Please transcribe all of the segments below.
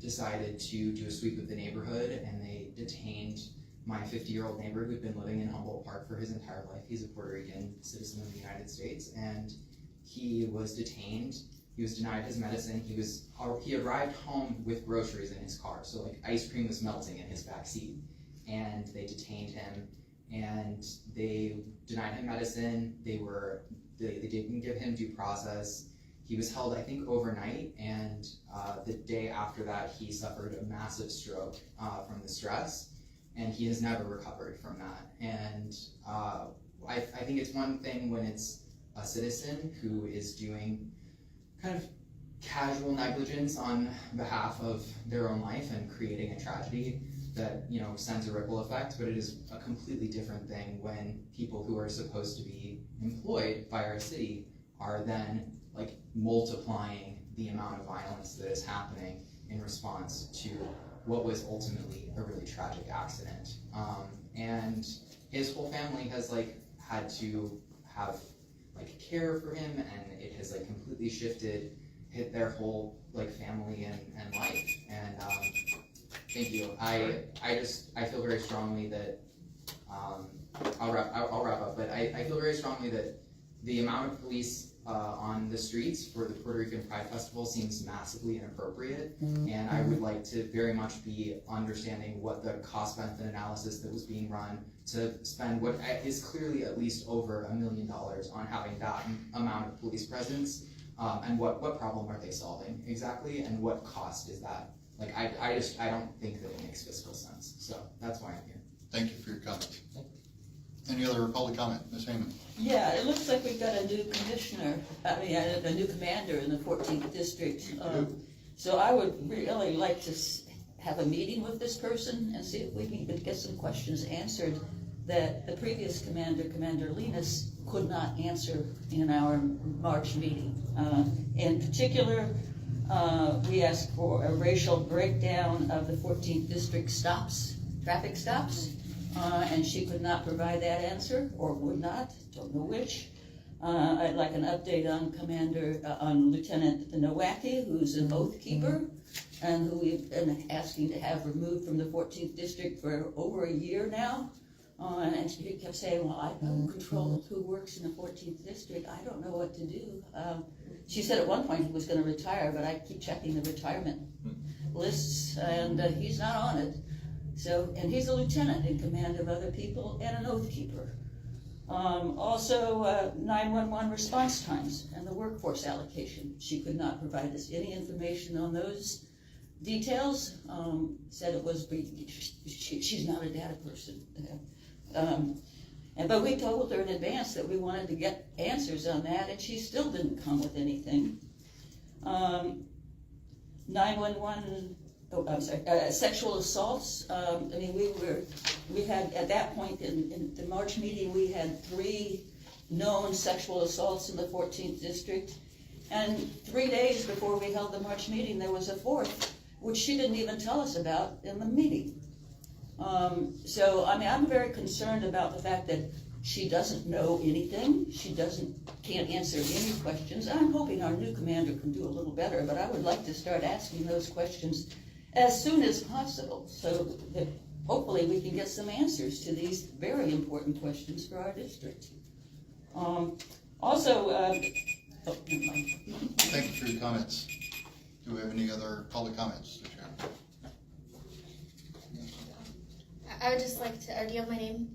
decided to do a sweep of the neighborhood, and they detained my 50-year-old neighbor who'd been living in Humboldt Park for his entire life. He's a Puerto Rican citizen of the United States, and he was detained. He was denied his medicine. He arrived home with groceries in his car, so like ice cream was melting in his back seat, and they detained him, and they denied him medicine. They didn't give him due process. He was held, I think, overnight, and the day after that, he suffered a massive stroke from the stress, and he has never recovered from that. And I think it's one thing when it's a citizen who is doing kind of casual negligence on behalf of their own life and creating a tragedy that, you know, sends a ripple effect, but it is a completely different thing when people who are supposed to be employed by our city are then like multiplying the amount of violence that is happening in response to what was ultimately a really tragic accident. And his whole family has like had to have like care for him, and it has like completely hit their whole like family and life. And thank you. I feel very strongly that I'll wrap up, but I feel very strongly that the amount of police on the streets for the Puerto Rican Pride Festival seems massively inappropriate, and I would like to very much be understanding what the cost-benefit analysis that was being run to spend what is clearly at least over $1 million on having that amount of police presence, and what problem are they solving exactly, and what cost is that? Like, I don't think that it makes fiscal sense, so that's why I'm here. Thank you for your comments. Any other public comment? Ms. Heyman? Yeah, it looks like we've got a new commissioner, a new commander in the 14th district. So I would really like to have a meeting with this person and see if we can get some questions answered that the previous commander, Commander Linus, could not answer in our March meeting. In particular, we asked for a racial breakdown of the 14th district traffic stops. And she could not provide that answer, or would not, don't know which. I'd like an update on Lieutenant Nowacki, who's an oath keeper, and who we've been asking to have removed from the 14th district for over a year now. And she kept saying, well, I don't control who works in the 14th district. I don't know what to do. She said at one point he was going to retire, but I keep checking the retirement lists, and he's not on it. So, and he's a lieutenant in command of other people and an oath keeper. Also, 911 response times and the workforce allocation. She could not provide us any information on those details. Said it was, she's not a data person. But we told her in advance that we wanted to get answers on that, and she still didn't come with anything. 911. Sexual assaults. I mean, we had at that point in the March meeting, we had 3 known sexual assaults in the 14th district, and 3 days before we held the March meeting, there was a 4th, which she didn't even tell us about in the meeting. So I mean, I'm very concerned about the fact that she doesn't know anything. She can't answer any questions. I'm hoping our new commander can do a little better, but I would like to start asking those questions as soon as possible, so that hopefully we can get some answers to these very important questions for our district. Also, never mind. Thank you for your comments. Do we have any other public comments, Mr. Chairman? I would just like to, do you have my name?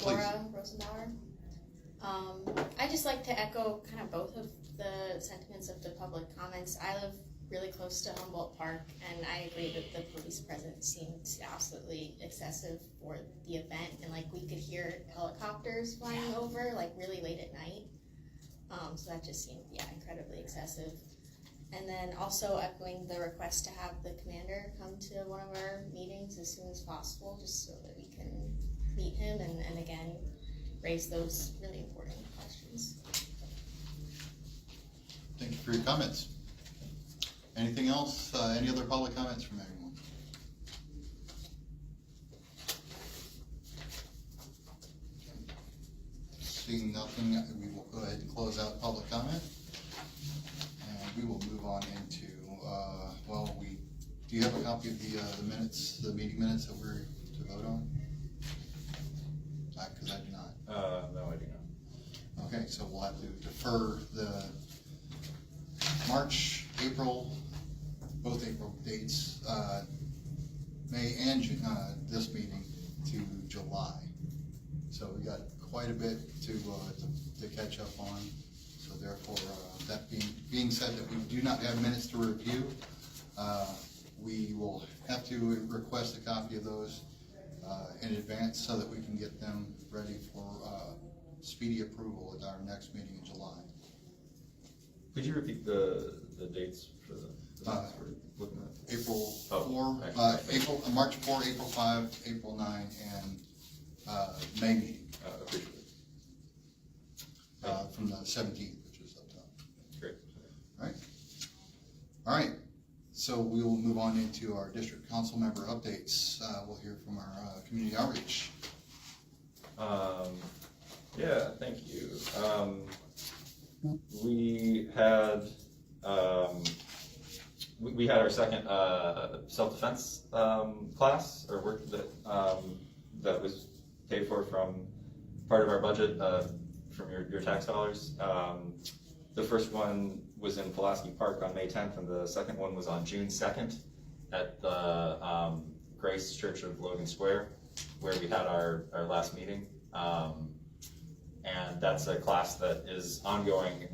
Laura Please. Rosenbauer. I'd just like to echo kind of both of the sentiments of the public comments. I live really close to Humboldt Park, and I agree that the police presence seemed absolutely excessive for the event, and like we could hear helicopters flying over like really late at night. So that just seemed, incredibly excessive. And then also echoing the request to have the commander come to one of our meetings as soon as possible, just so that we can meet him and again raise those really important questions. Thank you for your comments. Anything else? Any other public comments from anyone? Seeing nothing, we will go ahead and close out public comment. And we will move on into, Do you have a copy of the minutes, the meeting minutes that we're to vote on? Because I do not. No, I do not. Okay, so we'll have to defer the March, April, both April dates, May and June, this meeting to July. So we got quite a bit to catch up on. So therefore, that being said that we do not have minutes to review, we will have to request a copy of those in advance so that we can get them ready for speedy approval at our next meeting in July. Could you repeat the dates for the minutes we're looking at? April Oh, 4, actually. March 4, April 5, April 9, and May meeting Appreciate it. from the 17th, which is up top. Great. All right. So we will move on into our district council member updates. We'll hear from our community outreach. Yeah, thank you. We had we had our second self-defense class or work that was paid for from part of our budget from your tax dollars. The first one was in Pulaski Park on May 10th, and the second one was on June 2nd at the Grace Church of Logan Square, where we had our last meeting. And that's a class that is ongoing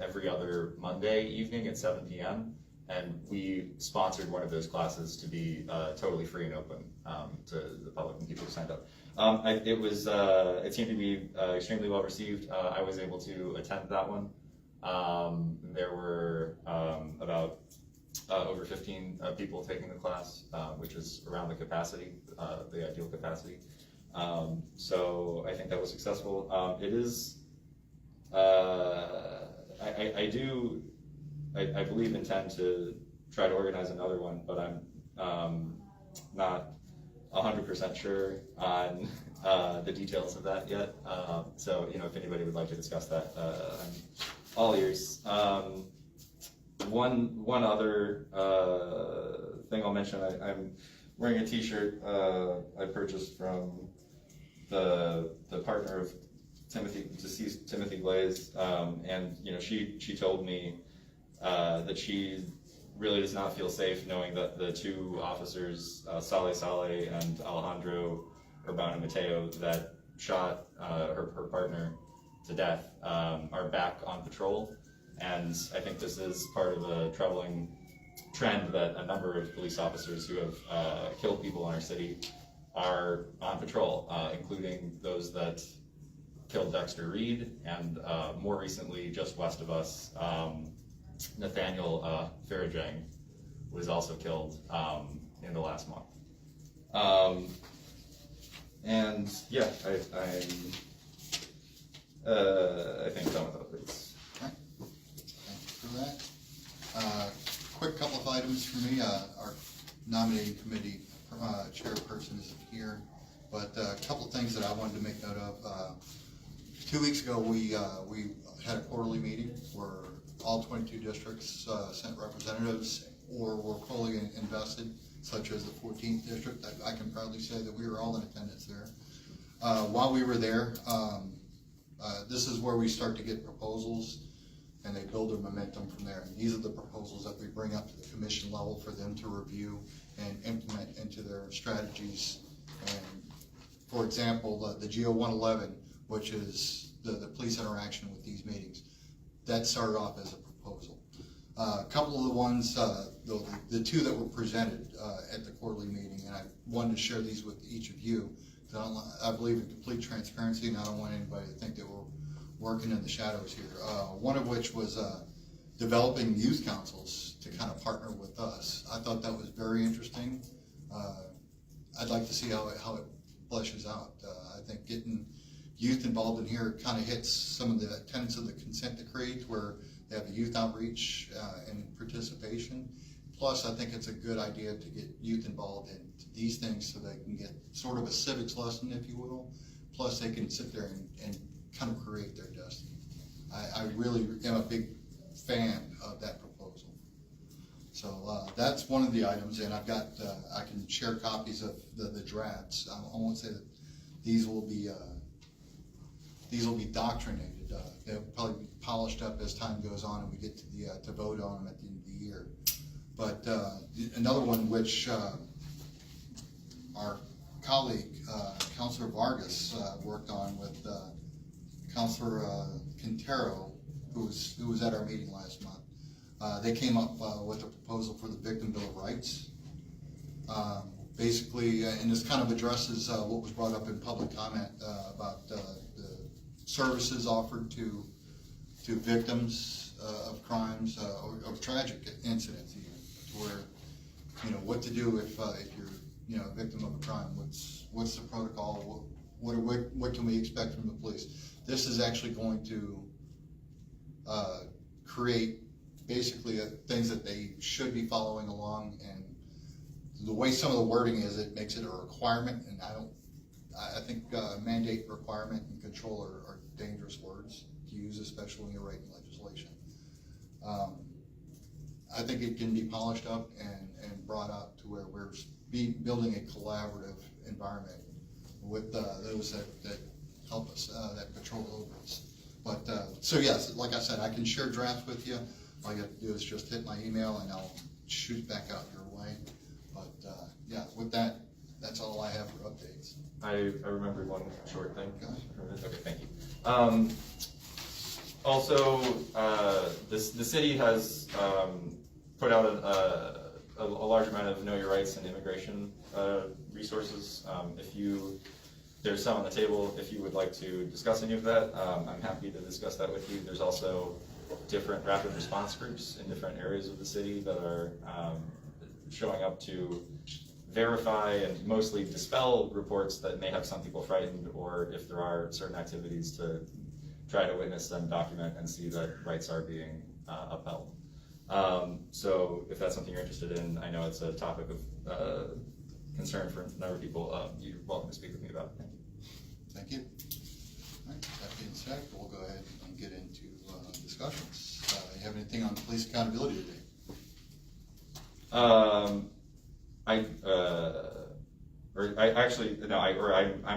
every other Monday evening at 7 p.m. And we sponsored one of those classes to be totally free and open to the public and people who signed up. It seemed to be extremely well received. I was able to attend that one. There were about over 15 people taking the class, which is around the capacity, the ideal capacity. So I think that was successful. It is, I believe intend to try to organize another one, but I'm not 100% sure on the details of that yet. So, if anybody would like to discuss that, I'm all ears. One other thing I'll mention, I'm wearing a t-shirt I purchased from the partner of deceased Timothy Glaze, and she told me that she really does not feel safe knowing that the two officers, Saleh and Alejandro Urbano Mateo, that shot her partner to death, are back on patrol. And I think this is part of a troubling trend that a number of police officers who have killed people in our city are on patrol, including those that killed Dexter Reed, and more recently, just west of us, Nathaniel Farajang was also killed in the last month. And yeah, I think done with updates. Okay. Thank you for that. Quick couple of items for me. Our nominating committee chairperson isn't here, but a couple of things that I wanted to make note of. 2 weeks ago, we had a quarterly meeting where all 22 districts sent representatives or were fully invested, such as the 14th district. I can proudly say that we were all in attendance there. While we were there, this is where we start to get proposals, and they build their momentum from there. And these are the proposals that we bring up to the commission level for them to review and implement into their strategies. And for example, the GO 111, which is the police interaction with these meetings, that started off as a proposal. A couple of the ones, the two that were presented at the quarterly meeting, and I wanted to share these with each of you, because I believe in complete transparency, and I don't want anybody to think that we're working in the shadows here. One of which was developing youth councils to kind of partner with us. I thought that was very interesting. I'd like to see how it fleshes out. I think getting youth involved in here kind of hits some of the tenets of the consent decree, where they have a youth outreach and participation. Plus, I think it's a good idea to get youth involved in these things so they can get sort of a civics lesson, if you will. Plus, they can sit there and kind of create their destiny. I really am a big fan of that proposal. So that's one of the items, and I've got, I can share copies of the drafts. I won't say that these will be doctrinated. They'll probably be polished up as time goes on and we get to vote on them at the end of the year. But another one which our colleague, Councilor Vargas, worked on with Councilor Quintero, who was at our meeting last month. They came up with a proposal for the Victim Bill of Rights. Basically, and this kind of addresses what was brought up in public comment about the services offered to victims of crimes or of tragic incidents, even, to where, what to do if you're, a victim of a crime. What's the protocol? What can we expect from the police? This is actually going to create basically things that they should be following along, and the way some of the wording is, it makes it a requirement, and I think mandate, requirement, and control are dangerous words to use, especially when you're writing legislation. I think it can be polished up and brought up to where we're building a collaborative environment with those that help us, that patrol over us. But, so yes, like I said, I can share drafts with you. All you have to do is just hit my email and I'll shoot it back out your way. But, yeah, with that, that's all I have for updates. I remember one short thing. Okay. Okay, thank you. Also, the city has put out a large amount of Know Your Rights and immigration resources. There's some on the table. If you would like to discuss any of that, I'm happy to discuss that with you. There's also different rapid response groups in different areas of the city that are showing up to verify and mostly dispel reports that may have some people frightened, or if there are certain activities, to try to witness them, document, and see that rights are being upheld. So if that's something you're interested in, I know it's a topic of concern for a number of people. You're welcome to speak with me about it. Thank you. Thank you. All right, that being said, we'll go ahead and get into discussions. You have anything on police accountability today? I'm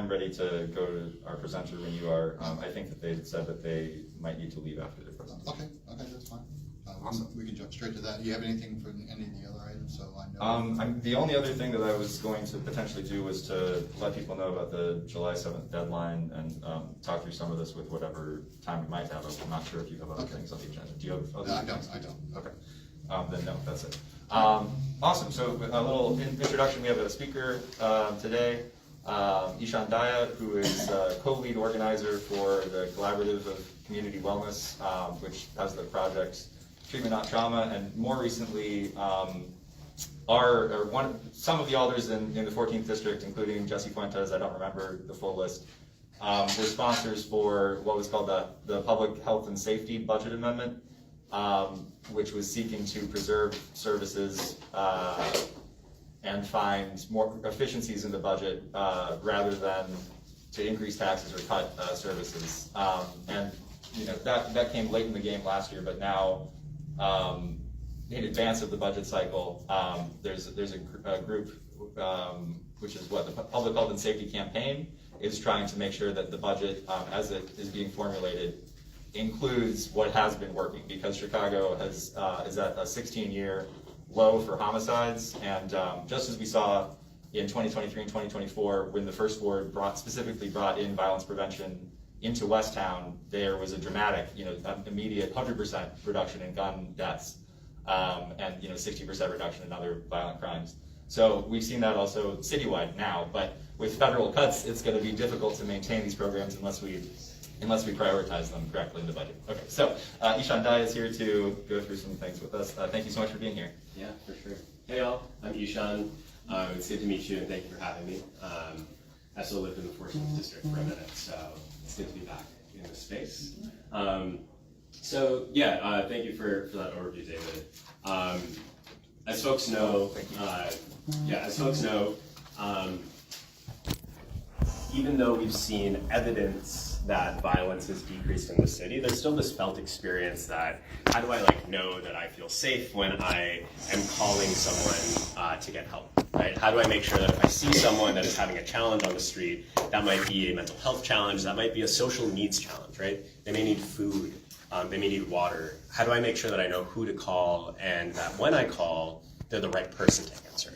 ready to go to our presenter when you are. I think that they said that they might need to leave after their presentation. Okay, that's fine. Awesome. We can jump straight to that. Do you have anything for any of the other items? So I know. The only other thing that I was going to potentially do was to let people know about the July 7th deadline and talk through some of this with whatever time we might have. I'm not sure if you have other things on the agenda. Do you have other things? I don't. Okay. Then no, that's it. Awesome. So a little introduction. We have a speaker today, Ishan Daya, who is co-lead organizer for the Collaborative of Community Wellness, which has the project Treatment Not Trauma, and more recently, some of the alders in the 14th district, including Jesse Fuentes, I don't remember the full list, were sponsors for what was called the Public Health and Safety Budget Amendment, which was seeking to preserve services and find more efficiencies in the budget rather than to increase taxes or cut services. And that came late in the game last year, but now in advance of the budget cycle, there's a group which is what the Public Health and Safety Campaign is trying to make sure that the budget as it is being formulated includes what has been working, because Chicago is at a 16-year low for homicides, and just as we saw in 2023 and 2024, when the First Ward specifically brought in violence prevention into Westtown, there was a dramatic, immediate 100% reduction in gun deaths, and 60% reduction in other violent crimes. So we've seen that also citywide now, but with federal cuts, it's going to be difficult to maintain these programs unless we prioritize them correctly in the budget. Okay, so Ishan Daya is here to go through some things with us. Thank you so much for being here. Yeah, for sure. Hey all, I'm Ishan. It's good to meet you and thank you for having me. I still lived in the 14th district for a minute, so it's good to be back in this space. So yeah, thank you for that overview, David. As folks know, even though we've seen evidence that violence has decreased in the city, there's still this felt experience that, how do I like know that I feel safe when I am calling someone to get help, right? How do I make sure that if I see someone that is having a challenge on the street, that might be a mental health challenge, that might be a social needs challenge, right? They may need food, they may need water. How do I make sure that I know who to call and that when I call, they're the right person to answer,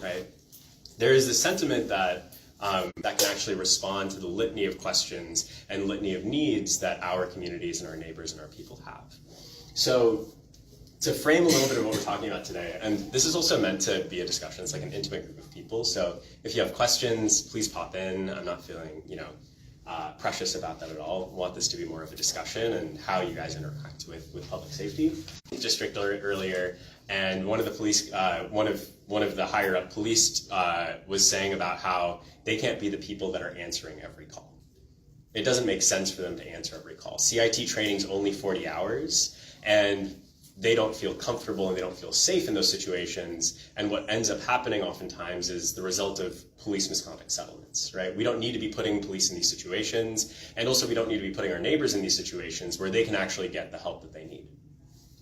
right? There is this sentiment that that can actually respond to the litany of questions and litany of needs that our communities and our neighbors and our people have. So to frame a little bit of what we're talking about today, and this is also meant to be a discussion, it's like an intimate group of people, so if you have questions, please pop in. I'm not feeling, precious about that at all. I want this to be more of a discussion and how you guys interact with public safety. District earlier, and one of the police, one of the higher up police was saying about how they can't be the people that are answering every call. It doesn't make sense for them to answer every call. CIT training's only 40 hours, and they don't feel comfortable and they don't feel safe in those situations. And what ends up happening oftentimes is the result of police misconduct settlements, right? We don't need to be putting police in these situations, and also we don't need to be putting our neighbors in these situations where they can actually get the help that they need.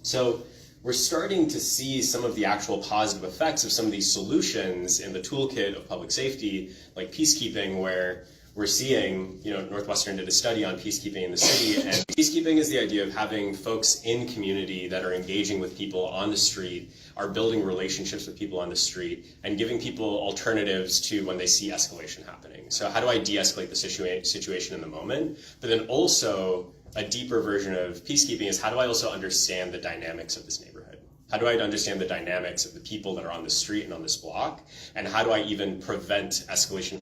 So we're starting to see some of the actual positive effects of some of these solutions in the toolkit of public safety, like peacekeeping, where we're seeing, Northwestern did a study on peacekeeping in the city, and peacekeeping is the idea of having folks in community that are engaging with people on the street, are building relationships with people on the street, and giving people alternatives to when they see escalation happening. So how do I de-escalate the situation in the moment? But then also, a deeper version of peacekeeping is how do I also understand the dynamics of this neighborhood? How do I understand the dynamics of the people that are on the street and on this block? And how do I even prevent escalation?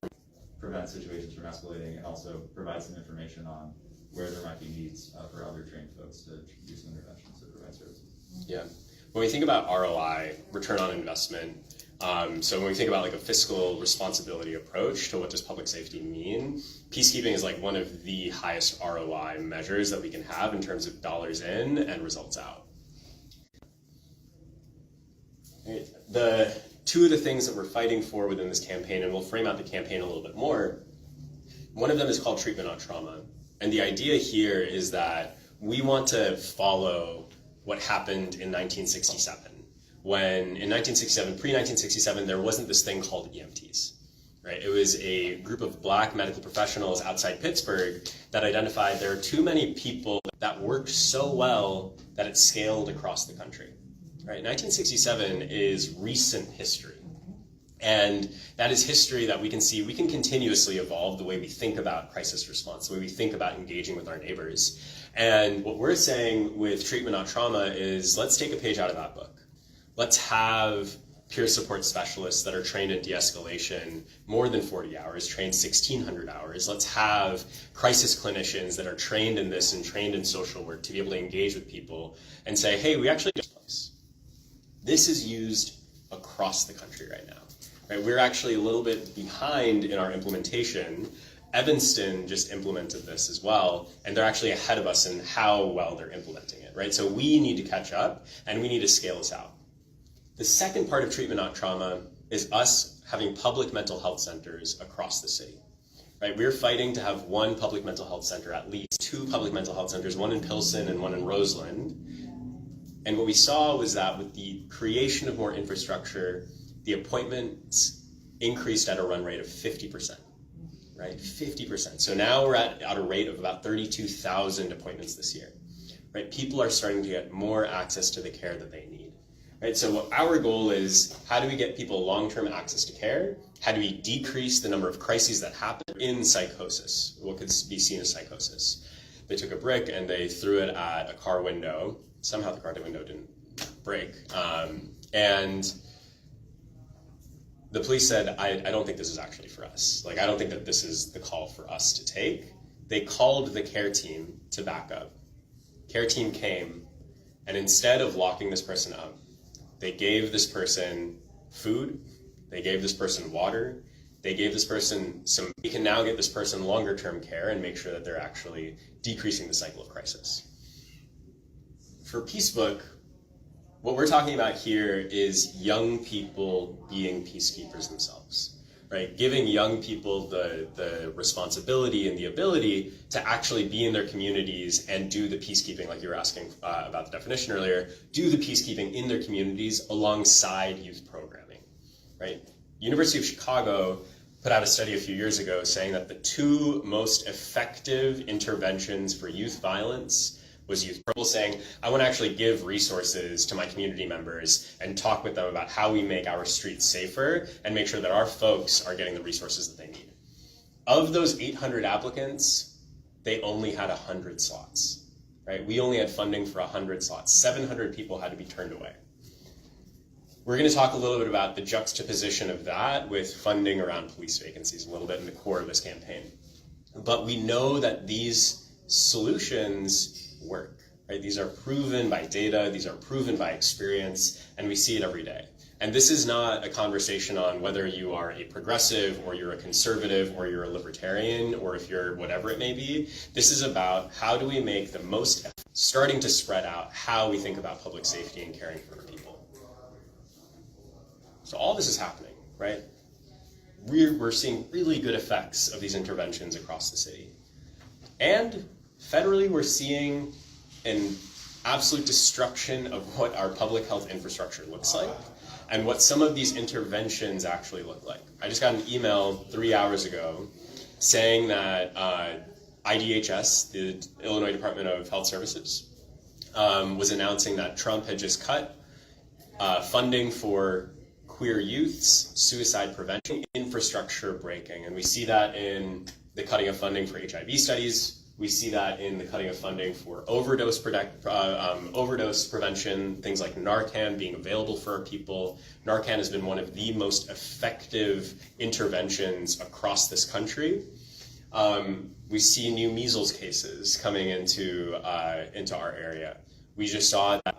Prevent situations from escalating, and also provide some information on where there might be needs for other trained folks to do some interventions to provide services. Yeah. When we think about ROI, return on investment, so when we think about like a fiscal responsibility approach to what does public safety mean, peacekeeping is like one of the highest ROI measures that we can have in terms of dollars in and results out. The two of the things that we're fighting for within this campaign, and we'll frame out the campaign a little bit more, one of them is called Treatment Not Trauma. And the idea here is that we want to follow what happened in 1967. When in 1967, pre-1967, there wasn't this thing called EMTs, right? It was a group of Black medical professionals outside Pittsburgh that identified there are too many people that worked so well that it scaled across the country, right? 1967 is recent history. And that is history that we can see, we can continuously evolve the way we think about crisis response, the way we think about engaging with our neighbors. And what we're saying with Treatment Not Trauma is, let's take a page out of that book. Let's have peer support specialists that are trained in de-escalation more than 40 hours, trained 1,600 hours. Let's have crisis clinicians that are trained in this and trained in social work to be able to engage with people and say, hey, we actually do this place. This is used across the country right now. Right? We're actually a little bit behind in our implementation. Evanston just implemented this as well, and they're actually ahead of us in how well they're implementing it, right? So we need to catch up, and we need to scale this out. The second part of Treatment Not Trauma is us having public mental health centers across the city, right? We're fighting to have one public mental health center, at least two public mental health centers, one in Pilsen and one in Roseland. And what we saw was that with the creation of more infrastructure, the appointments increased at a run rate of 50%, right? 50%. So now we're at a rate of about 32,000 appointments this year, right? People are starting to get more access to the care that they need. Right, so what our goal is, how do we get people long-term access to care? How do we decrease the number of crises that happen in psychosis, what could be seen as psychosis? They took a brick and they threw it at a car window. Somehow the car window didn't break. And the police said, I don't think this is actually for us. Like, I don't think that this is the call for us to take. They called the care team to back up. Care team came, and instead of locking this person up, they gave this person food, they gave this person water, they gave this person we can now get this person longer term care and make sure that they're actually decreasing the cycle of crisis. For Peacebook, what we're talking about here is young people being peacekeepers themselves, right? Giving young people the responsibility and the ability to actually be in their communities and do the peacekeeping, like you were asking about the definition earlier, do the peacekeeping in their communities alongside youth programming, right? University of Chicago put out a study a few years ago saying that the 2 most effective interventions for youth violence was youth people saying, I want to actually give resources to my community members and talk with them about how we make our streets safer and make sure that our folks are getting the resources that they need. Of those 800 applicants, they only had 100 slots, right? We only had funding for 100 slots. 700 people had to be turned away. We're going to talk a little bit about the juxtaposition of that with funding around police vacancies a little bit in the core of this campaign. But we know that these solutions work, right? These are proven by data, these are proven by experience, and we see it every day. And this is not a conversation on whether you are a progressive or you're a conservative or you're a libertarian or if you're whatever it may be. This is about how do we make the most, starting to spread out how we think about public safety and caring for our people. So all this is happening, right? We're seeing really good effects of these interventions across the city. And federally, we're seeing an absolute destruction of what our public health infrastructure looks like and what some of these interventions actually look like. I just got an email 3 hours ago saying that IDHS, the Illinois Department of Health Services, was announcing that Trump had just cut funding for queer youths, suicide prevention, infrastructure breaking. And we see that in the cutting of funding for HIV studies. We see that in the cutting of funding for overdose prevention, things like Narcan being available for our people. Narcan has been one of the most effective interventions across this country. We see new measles cases coming into our area. We just saw that.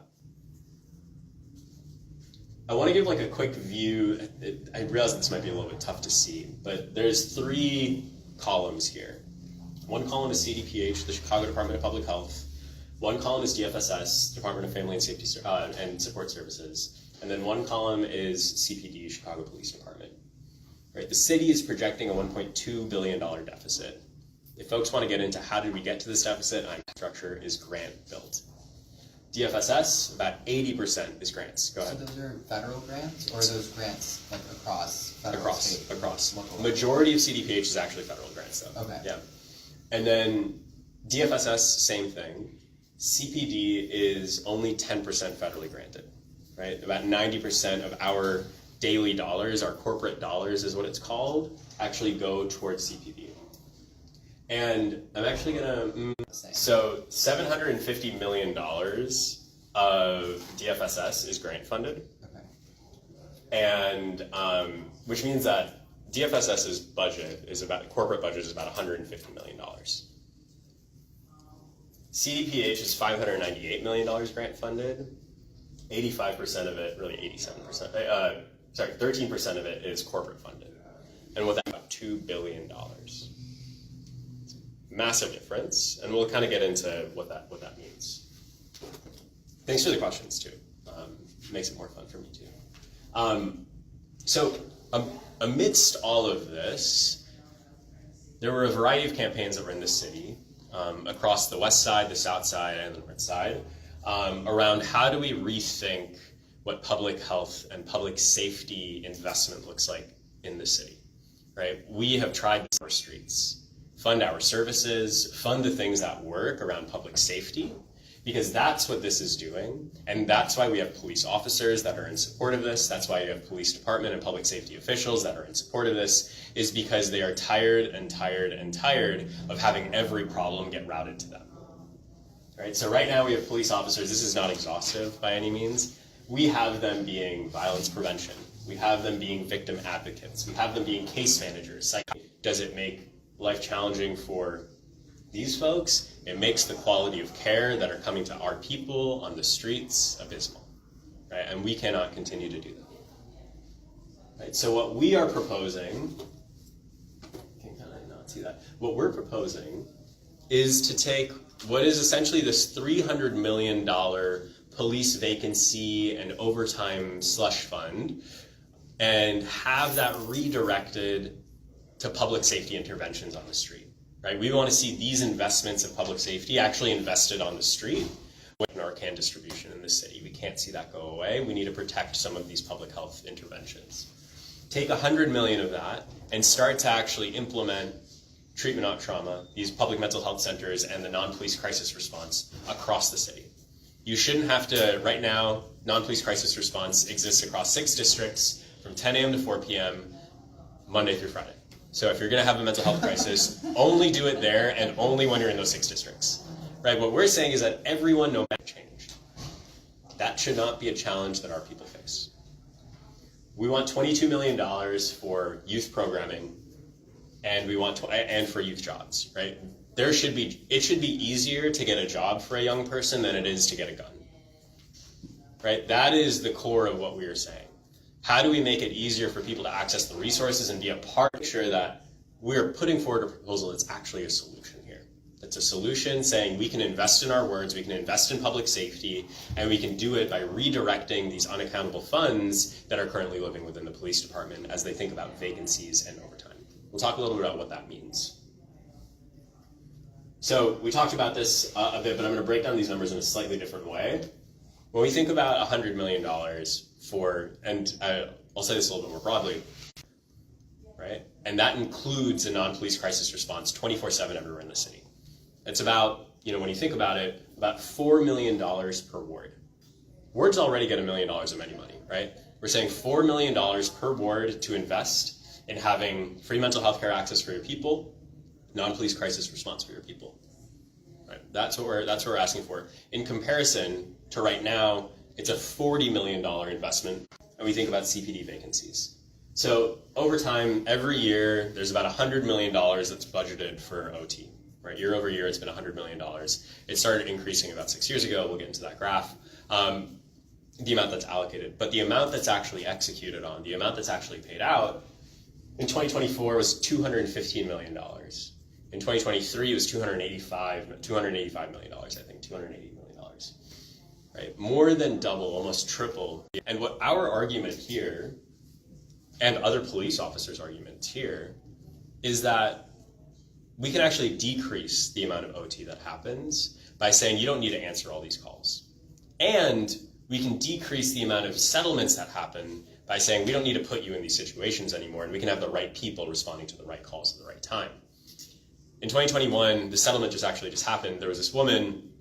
I want to give like a quick view. I realize this might be a little bit tough to see, but there's 3 columns here. One column is CDPH, the Chicago Department of Public Health. One column is DFSS, Department of Family and Safety and Support Services. And then one column is CPD, Chicago Police Department. Right, the city is projecting a $1.2 billion deficit. If folks want to get into how did we get to this deficit, infrastructure is grant built. DFSS, about 80% is grants. Go ahead. So those are federal grants, or are those grants like across federal, state, across. local? Majority of CDPH is actually federal grants, though. Okay. Yeah. And then DFSS, same thing. CPD is only 10% federally granted, right? About 90% of our daily dollars, our corporate dollars is what it's called, actually go towards CPD. And I'm actually gonna, so $750 million of DFSS is grant funded. Okay. And which means that DFSS's budget is corporate budget is about $150 million. CDPH is $598 million grant funded. 85% of it, really 87%, 13% of it is corporate funded. And what that's about $2 billion. Massive difference, and we'll kind of get into what that means. Thanks for the questions too. Makes it more fun for me too. So amidst all of this, there were a variety of campaigns that were in the city, across the west side, the south side, and the north side, around how do we rethink what public health and public safety investment looks like in the city, right? We have tried our streets, fund our services, fund the things that work around public safety, because that's what this is doing. And that's why we have police officers that are in support of this. That's why you have police department and public safety officials that are in support of this, is because they are tired and tired and tired of having every problem get routed to them. Right? So right now we have police officers. This is not exhaustive by any means. We have them being violence prevention. We have them being victim advocates. We have them being case managers. Does it make life challenging for these folks? It makes the quality of care that are coming to our people on the streets abysmal, right? And we cannot continue to do that. Right? So what we are proposing, can kind of not see that. What we're proposing is to take what is essentially this $300 million police vacancy and overtime slush fund, and have that redirected to public safety interventions on the street, right? We want to see these investments in public safety actually invested on the street with Narcan distribution in the city. We can't see that go away. We need to protect some of these public health interventions. Take 100 million of that and start to actually implement treatment not trauma, these public mental health centers, and the non-police crisis response across the city. You shouldn't have to, right now, non-police crisis response exists across 6 districts from 10 a.m. to 4 p.m. Monday through Friday. So if you're going to have a mental health crisis, only do it there and only when you're in those 6 districts. Right? What we're saying is that everyone knows that changed. That should not be a challenge that our people face. We want $22 million for youth programming, and we want and for youth jobs. Right? It should be easier to get a job for a young person than it is to get a gun. Right? That is the core of what we are saying. How do we make it easier for people to access the resources and be a part of sure that we're putting forward a proposal that's actually a solution here? It's a solution saying we can invest in our words, we can invest in public safety, and we can do it by redirecting these unaccountable funds that are currently living within the police department as they think about vacancies and overtime. We'll talk a little bit about what that means. So we talked about this a bit, but I'm going to break down these numbers in a slightly different way. When we think about $100 million for, and I'll say this a little bit more broadly, right? And that includes a non-police crisis response 24/7 everywhere in the city. It's about, when you think about it, about $4 million per ward. Wards already get $1 million of any money, right? We're saying $4 million per ward to invest in having free mental health care access for your people, non-police crisis response for your people. Right? That's what we're asking for. In comparison to right now, it's a $40 million investment, and we think about CPD vacancies. So over time, every year, there's about $100 million that's budgeted for OT. Right? Year over year, it's been $100 million. It started increasing about 6 years ago. We'll get into that graph. The amount that's allocated. But the amount that's actually executed on, the amount that's actually paid out, in 2024 was $215 million. In 2023, it was $285 million, I think, $280 million. Right? More than double, almost triple. And what our argument here, and other police officers' arguments here, is that we can actually decrease the amount of OT that happens by saying you don't need to answer all these calls. And we can decrease the amount of settlements that happen by saying we don't need to put you in these situations anymore, and we can have the right people responding to the right calls at the right time. In 2021, the settlement just happened. There was this woman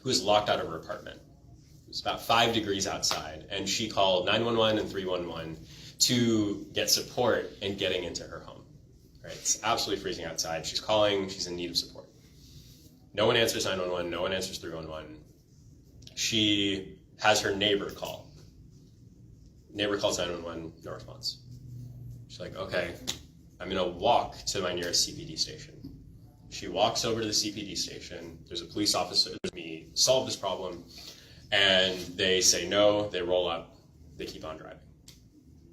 who was locked out of her apartment. It was about 5 degrees outside, and she called 911 and 311 to get support in getting into her home. Right? It's absolutely freezing outside. She's calling. She's in need of support. No one answers 911. No one answers 311. She has her neighbor call. Neighbor calls 911. No response. She's like, okay, I'm going to walk to my nearest CPD station. She walks over to the CPD station. There's a police officer. Me solve this problem. And they say no. They roll up. They keep on driving.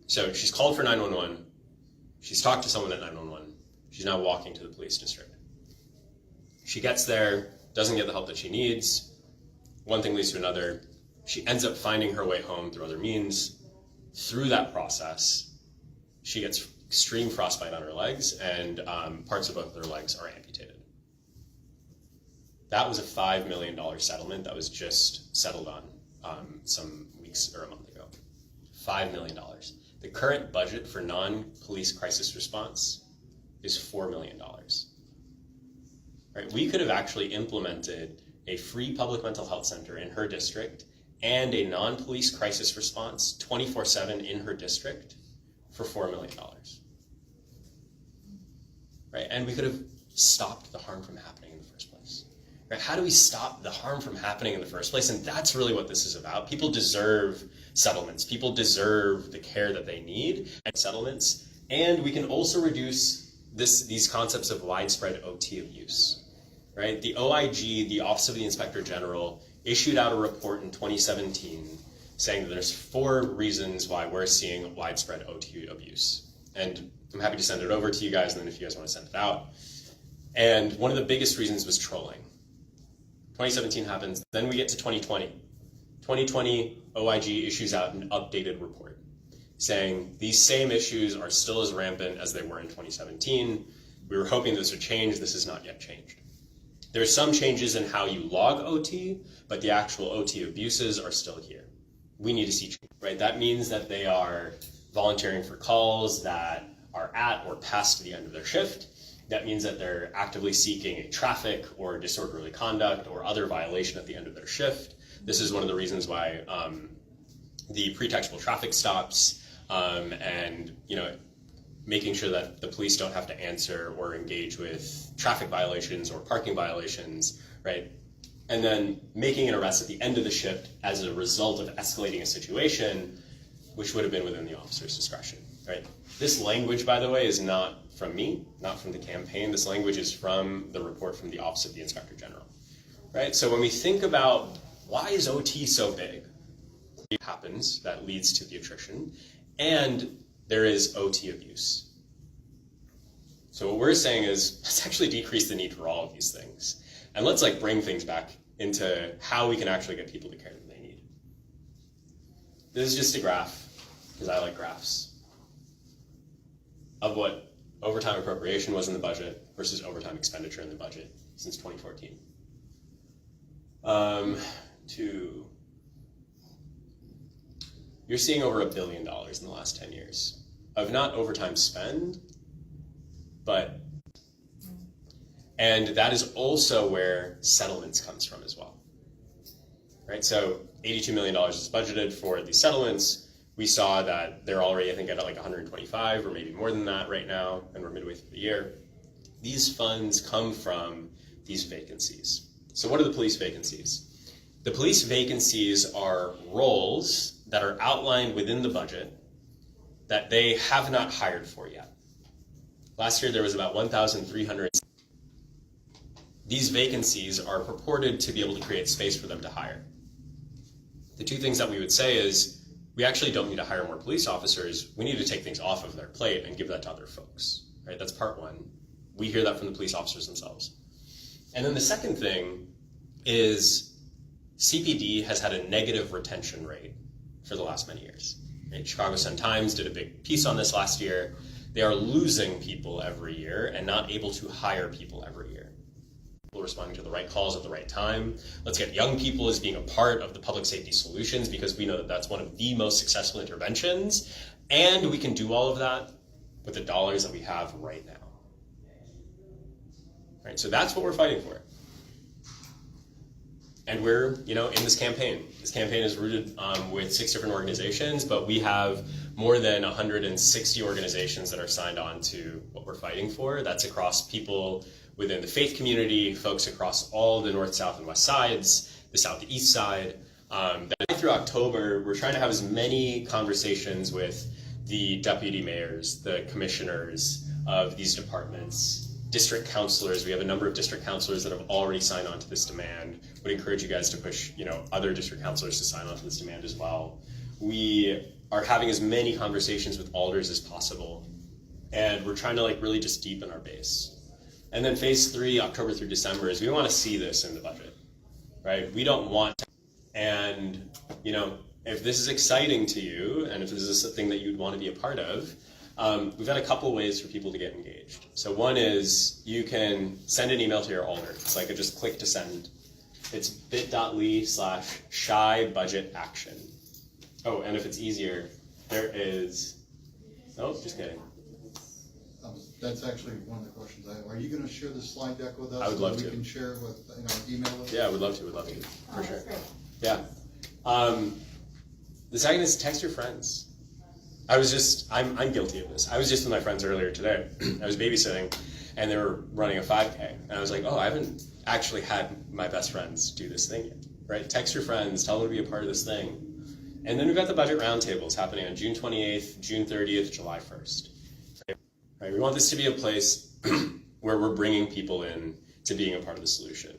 So she's called for 911. She's talked to someone at 911. She's now walking to the police district. She gets there, doesn't get the help that she needs. One thing leads to another. She ends up finding her way home through other means. Through that process, she gets extreme frostbite on her legs, and parts of both of her legs are amputated. That was a $5 million settlement that was just settled on some weeks or a month ago. $5 million. The current budget for non-police crisis response is $4 million. Right? We could have actually implemented a free public mental health center in her district and a non-police crisis response 24/7 in her district for $4 million. Right? And we could have stopped the harm from happening in the first place. Right? How do we stop the harm from happening in the first place? And that's really what this is about. People deserve settlements. People deserve the care that they need and settlements. And we can also reduce these concepts of widespread OT abuse. Right? The OIG, the Office of the Inspector General, issued out a report in 2017 saying that there's 4 reasons why we're seeing widespread OT abuse. And I'm happy to send it over to you guys, and then if you guys want to send it out. And one of the biggest reasons was trolling. 2017 happens, then we get to 2020. 2020, OIG issues out an updated report. saying these same issues are still as rampant as they were in 2017. We were hoping this would change. This has not yet changed. There's some changes in how you log OT, but the actual OT abuses are still here. We need to see change, right? That means that they are volunteering for calls that are at or past the end of their shift. That means that they're actively seeking a traffic or disorderly conduct or other violation at the end of their shift. This is one of the reasons why the pretextual traffic stops and making sure that the police don't have to answer or engage with traffic violations or parking violations, right? And then making an arrest at the end of the shift as a result of escalating a situation, which would have been within the officer's discretion, right? This language, by the way, is not from me, not from the campaign. This language is from the report from the Office of the Inspector General, right? So when we think about why is OT so big, it happens that leads to the attrition, and there is OT abuse. So what we're saying is, let's actually decrease the need for all of these things. And let's bring things back into how we can actually get people the care that they need. This is just a graph, because I like graphs, of what overtime appropriation was in the budget versus overtime expenditure in the budget since 2014. You're seeing over $1 billion in the last 10 years of not overtime spend, and that is also where settlements comes from as well, right? So $82 million is budgeted for these settlements. We saw that they're already, I think, at 125 or maybe more than that right now, and we're midway through the year. These funds come from these vacancies. So what are the police vacancies? The police vacancies are roles that are outlined within the budget that they have not hired for yet. Last year there was about 1,300. These vacancies are purported to be able to create space for them to hire. The two things that we would say is, we actually don't need to hire more police officers. We need to take things off of their plate and give that to other folks, right? That's part one. We hear that from the police officers themselves. And then the second thing is CPD has had a negative retention rate for the last many years. Right? Chicago Sun-Times did a big piece on this last year. They are losing people every year and not able to hire people every year. People responding to the right calls at the right time. Let's get young people as being a part of the public safety solutions, because we know that that's one of the most successful interventions, and we can do all of that with the dollars that we have right now. Right, so that's what we're fighting for. And we're, in this campaign. This campaign is rooted with 6 different organizations, but we have more than 160 organizations that are signed on to what we're fighting for. That's across people within the faith community, folks across all the north, south, and west sides, the southeast side. Through October, we're trying to have as many conversations with the deputy mayors, the commissioners of these departments, district counselors. We have a number of district counselors that have already signed on to this demand. Would encourage you guys to push, other district counselors to sign on to this demand as well. We are having as many conversations with alders as possible, and we're trying to really just deepen our base. And then phase 3, October through December, is we want to see this in the budget, right? We don't want to, and if this is exciting to you, and if this is something that you'd want to be a part of, we've got a couple ways for people to get engaged. So one is you can send an email to your alder. It's just click to send. It's bit.ly/shy budget action. Oh, and if it's easier, there is, just kidding. That's actually one of the questions I have. Are you going to share the slide deck with us? I would love so to. We can share it with, email it? Yeah, I would love to, for sure. Yeah. The second is text your friends. I'm guilty of this. I was just with my friends earlier today. I was babysitting, and they were running a 5K. And I was like, I haven't actually had my best friends do this thing yet, right? Text your friends, tell them to be a part of this thing. And then we've got the budget roundtables happening on June 28th, June 30th, July 1st. Right? We want this to be a place where we're bringing people in to being a part of the solution.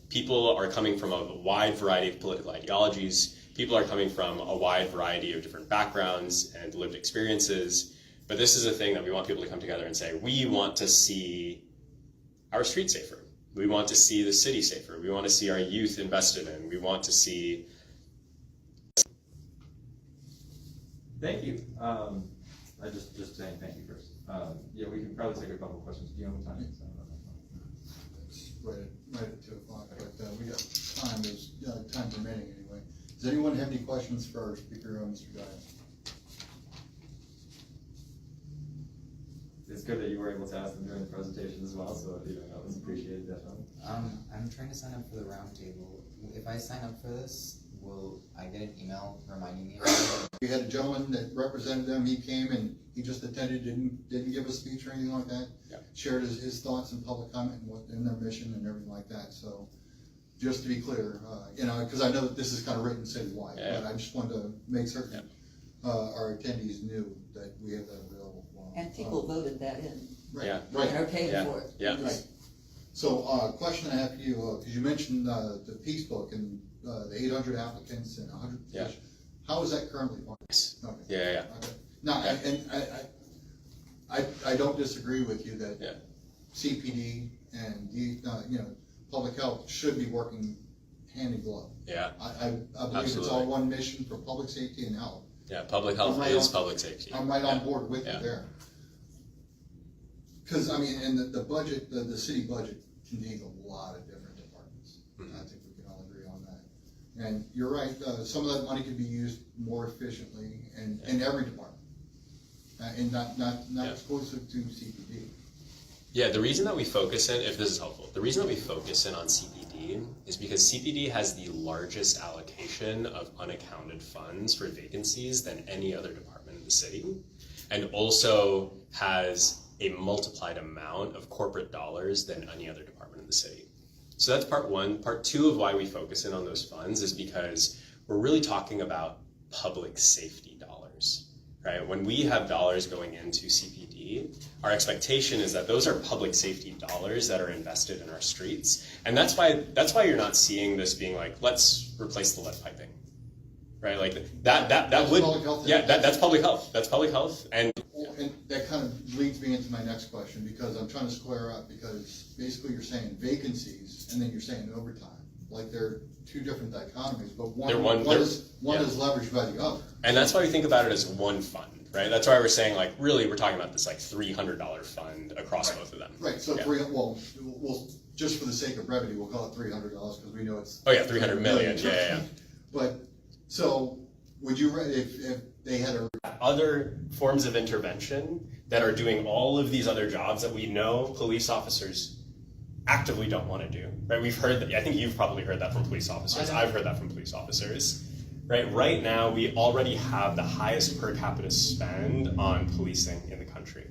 People are coming from a wide variety of political ideologies. People are coming from a wide variety of different backgrounds and lived experiences. But this is a thing that we want people to come together and say, we want to see our streets safer. We want to see the city safer. We want to see our youth invested in. We want to see Thank you. I just saying thank you first. Yeah, we can probably take a couple questions. Do you have time? It's right at 2 o'clock, but we got time, there's time remaining anyway. Does anyone have any questions for our speaker, Mr. Giles? It's good that you were able to ask them during the presentation as well, so that was appreciated definitely. I'm trying to sign up for the roundtable. If I sign up for this, will I get an email reminding me about it? We had a gentleman that represented them, he came and he just attended, didn't give a speech or anything like that. Yeah. Shared his thoughts in public comment and what, in their mission and everything like that, so. Just to be clear, because I know that this is kind of written citywide, Yeah. but I just wanted to make certain, our attendees knew that we have that available for them. And people voted that in, Right, Yeah. right. and are paying Yeah. for it. Yeah. Right. So, question I have for you, because you mentioned the Peace Book and the 800 applicants and 100 Yeah. positions. How is that currently funded? Yes. Okay. Yeah. Okay. Now, I don't disagree with you that Yeah. CPD and public health should be working hand in glove. Yeah. I believe it's all Absolutely. one mission for public safety and health. Yeah. Public health right is on- public safety. I'm right on board with Yeah. you there. Because, and the budget, the city budget contains a lot of different departments. Mhm. I think we can all agree on that. And you're right, some of that money could be used more efficiently in every department. And not Yeah. exclusive to CPD. Yeah, the reason that we focus in, if this is helpful, the reason that we focus in on CPD is because CPD has the largest allocation of unaccounted funds for vacancies than any other department in the city, and also has a multiplied amount of corporate dollars than any other department in the city. So that's part one. Part two of why we focus in on those funds is because we're really talking about public safety dollars, right? When we have dollars going into CPD, our expectation is that those are public safety dollars that are invested in our streets. And that's why you're not seeing this being like, let's replace the lead piping, right? Like that That's would, public health. yeah, that's public health. That's public health. And And that kind of leads me into my next question, because I'm trying to square up, because basically you're saying vacancies, and then you're saying overtime. Like they're two different dichotomies, but one is leveraged by the other. And that's why we think about it as one fund, right? That's why we're saying like, really, we're talking about this like $300 fund across both of them. Right, so Yeah. we'll, just for the sake of brevity, we'll call it $300, because we know it's. Oh yeah, 300 million, yeah. But, so, would you, if they had a, Other forms of intervention that are doing all of these other jobs that we know police officers actively don't want to do, right? We've heard that, I think you've probably heard that from police officers, I've heard that from police officers, right? Right now, we already have the highest per capita spend on policing in the country.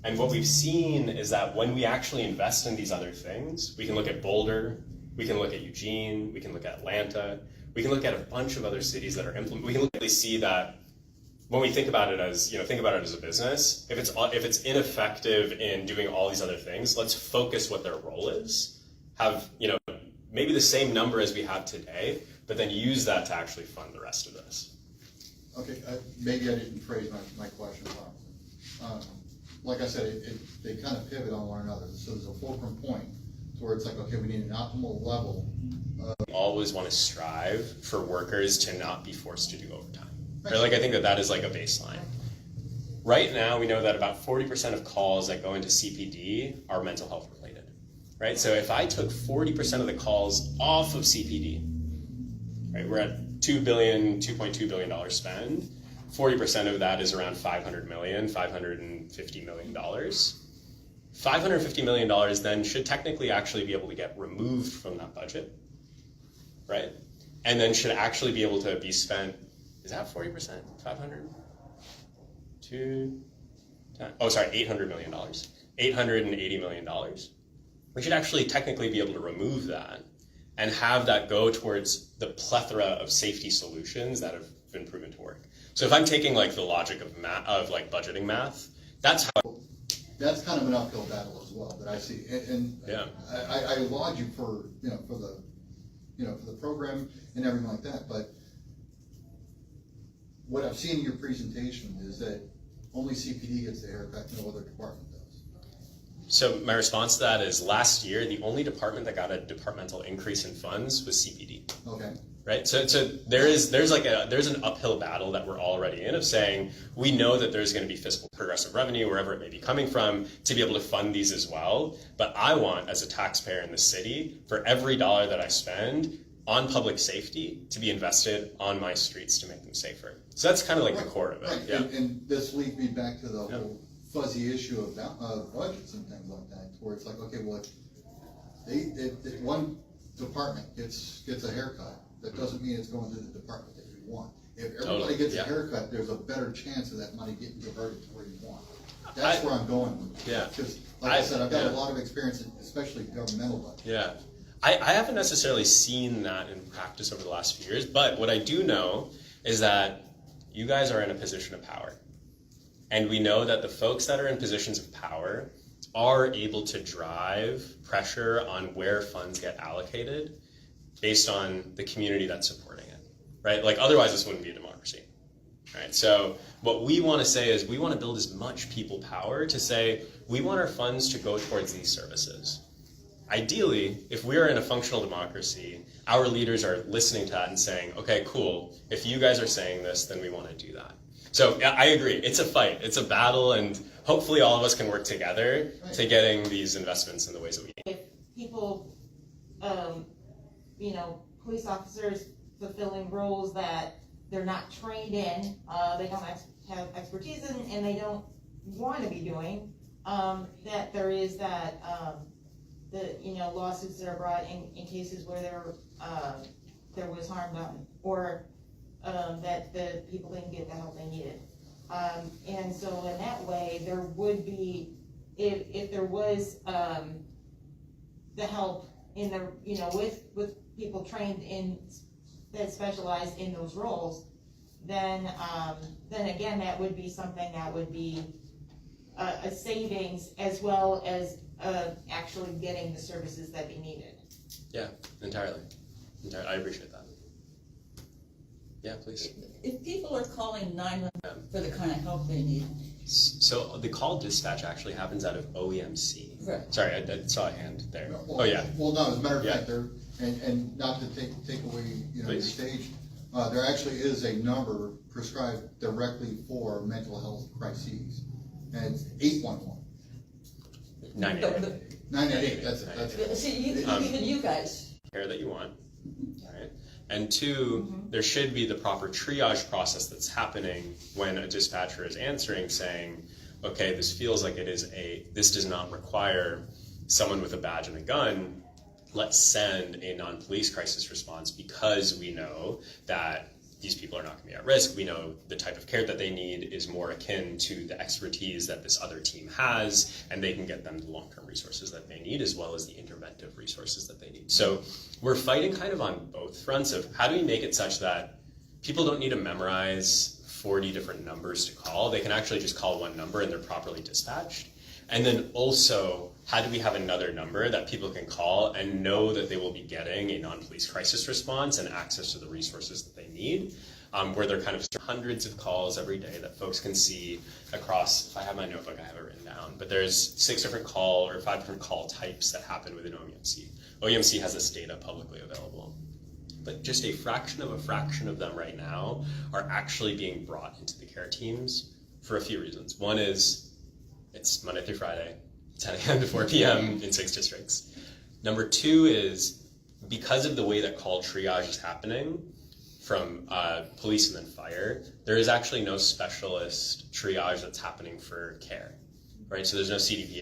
And what we've seen is that when we actually invest in these other things, we can look at Boulder, we can look at Eugene, we can look at Atlanta, we can look at a bunch of other cities that are we can really see that when we think about it as, think about it as a business, if it's ineffective in doing all these other things, let's focus what their role is, have, maybe the same number as we have today, but then use that to actually fund the rest of this. okay, maybe I didn't phrase my question properly. Like I said, they kind of pivot on one another, so there's a fulcrum point to where it's like, okay, we need an optimal level. We always want to strive for workers to not be forced to do overtime. Right? Like I think that is like a baseline. Right now, we know that about 40% of calls that go into CPD are mental health related. Right? So if I took 40% of the calls off of CPD, right, we're at $2.2 billion spend. 40% of that is around $550 million. $550 million then should technically actually be able to get removed from that budget, right? And then should actually be able to be spent, is that 40%? 500? $800 million. $880 million. We should actually technically be able to remove that and have that go towards the plethora of safety solutions that have been proven to work. So if I'm taking like the logic of budgeting math, that's how. That's kind of an uphill battle as well that I see, and Yeah. I laud you for the program and everything like that. But what I've seen in your presentation is that only CPD gets the haircut, no other department does. So my response to that is last year, the only department that got a departmental increase in funds was CPD. Okay. right? So there's an uphill battle that we're already in of saying we know that there's going to be fiscal progressive revenue wherever it may be coming from to be able to fund these as well. But I want, as a taxpayer in the city, for every dollar that I spend on public safety to be invested on my streets to make them safer. So that's kind of like the core of it. Right. Yeah. And this leads me back to the whole fuzzy issue of budgets and things like that, where it's like, okay, well, if one department gets a haircut, that doesn't mean it's going to the department that you want. If everybody gets a haircut, there's a better chance of that money getting diverted to where you want. That's where I'm going with it. Yeah. Because, like I said, I've got a lot of experience, especially governmental budget. Yeah. I haven't necessarily seen that in practice over the last few years, but what I do know is that you guys are in a position of power. And we know that the folks that are in positions of power are able to drive pressure on where funds get allocated based on the community that's supporting it, right? Like, otherwise this wouldn't be a democracy, right? So what we want to say is we want to build as much people power to say we want our funds to go towards these services. Ideally, if we're in a functional democracy, our leaders are listening to that and saying, okay, cool, if you guys are saying this, then we want to do that. So I agree, it's a fight, it's a battle, and hopefully all of us can work together to getting these investments in the ways that we need. If people, police officers fulfilling roles that they're not trained in, they don't have expertise in, and they don't want to be doing, that there is that, lawsuits that are brought in cases where there was harm done, or that the people didn't get the help they needed. And so in that way, there would be, if there was the help in the, with people trained in, that specialize in those roles, then again, that would be something that would be a savings, as well as actually getting the services that they needed. Yeah, entirely. I appreciate that. Yeah, please. If people are calling 911 for the kind of help they need. So the call dispatch actually happens out of OEMC. Right. Sorry, I saw a hand there. Well, Oh, yeah. Well, no, as a matter of fact, there, and not to take away, your Please. stage, there actually is a number prescribed directly for mental health crises, and it's 811. 988. 988, that's it. See, even you guys. Care that you want, right? And two, there should be the proper triage process that's happening when a dispatcher is answering, saying, okay, this feels like this does not require someone with a badge and a gun. Let's send a non-police crisis response because we know that these people are not going to be at risk. We know the type of care that they need is more akin to the expertise that this other team has, and they can get them the long-term resources that they need, as well as the interventive resources that they need. So we're fighting kind of on both fronts of how do we make it such that people don't need to memorize 40 different numbers to call. They can actually just call one number and they're properly dispatched. And then also, how do we have another number that people can call and know that they will be getting a non-police crisis response and access to the resources that they need, where they're kind of hundreds of calls every day that folks can see across, if I have my notebook, I have it written down, but there's 5 different call types that happen within OEMC. OEMC has this data publicly available. But just a fraction of them right now are actually being brought into the care teams for a few reasons. One is, it's Monday through Friday, 10 a.m. to 4 p.m. in 6 districts. Number two is, because of the way that call triage is happening from police and then fire, there is actually no specialist triage that's happening for care, right? So there's no CDP.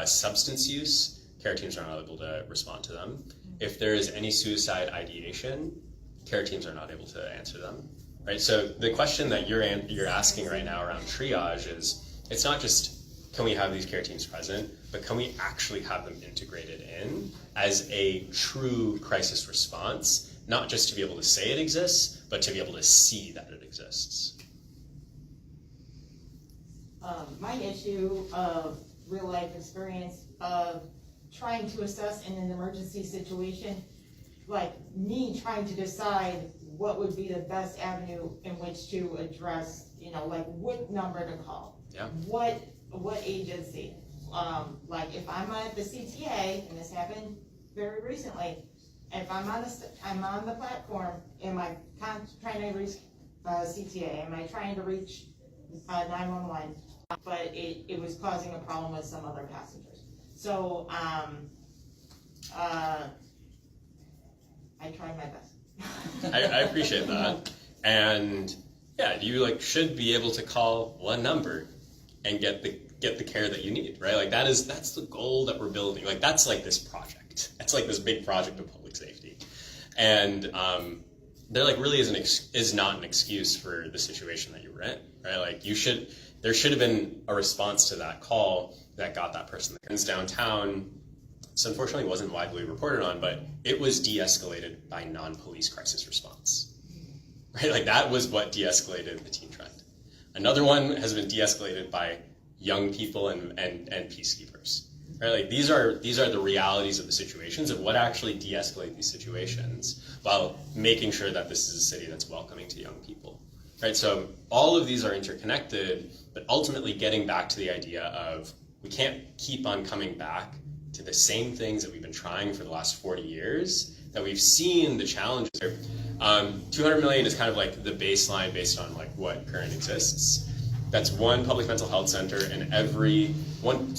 Substance use, care teams are not able to respond to them. If there is any suicide ideation, care teams are not able to answer them, right? So the question that you're asking right now around triage is, it's not just can we have these care teams present, but can we actually have them integrated in as a true crisis response, not just to be able to say it exists, but to be able to see that it exists. My issue of real life experience of trying to assess in an emergency situation, like me trying to decide what would be the best avenue in which to address, like what number to call. Yeah. What agency? Like if I'm at the CTA, and this happened very recently, if I'm on the platform, am I trying to reach CTA? Am I trying to reach 911? But it was causing a problem with some other passengers. So I tried my best. I appreciate that. And yeah, you should be able to call one number and get the care that you need, right? Like that's the goal that we're building. Like that's like this project. That's like this big project of public safety. And there really is not an excuse for the situation that you were in, right? Like there should have been a response to that call that got that person there. Downtown, this unfortunately wasn't widely reported on, but it was de-escalated by non-police crisis response, right? Like that was what de-escalated the teen trend. Another one has been de-escalated by young people and peacekeepers, right? Like these are the realities of the situations of what actually de-escalate these situations while making sure that this is a city that's welcoming to young people, right? So all of these are interconnected, but ultimately getting back to the idea of we can't keep on coming back to the same things that we've been trying for the last 40 years, that we've seen the challenges here. 200 million is kind of like the baseline based on what current exists. That's one public mental health center and I want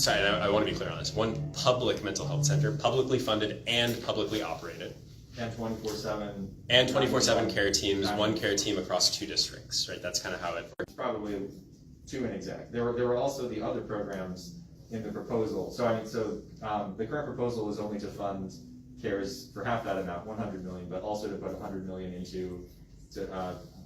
to be clear on this, one public mental health center, publicly funded and publicly operated. And 24/7. And 24/7 care teams, one care team across 2 districts, right? That's kind of how it works. Probably too inexact. There were also the other programs in the proposal. So the current proposal is only to fund CARES for half that amount, 100 million, but also to put 100 million into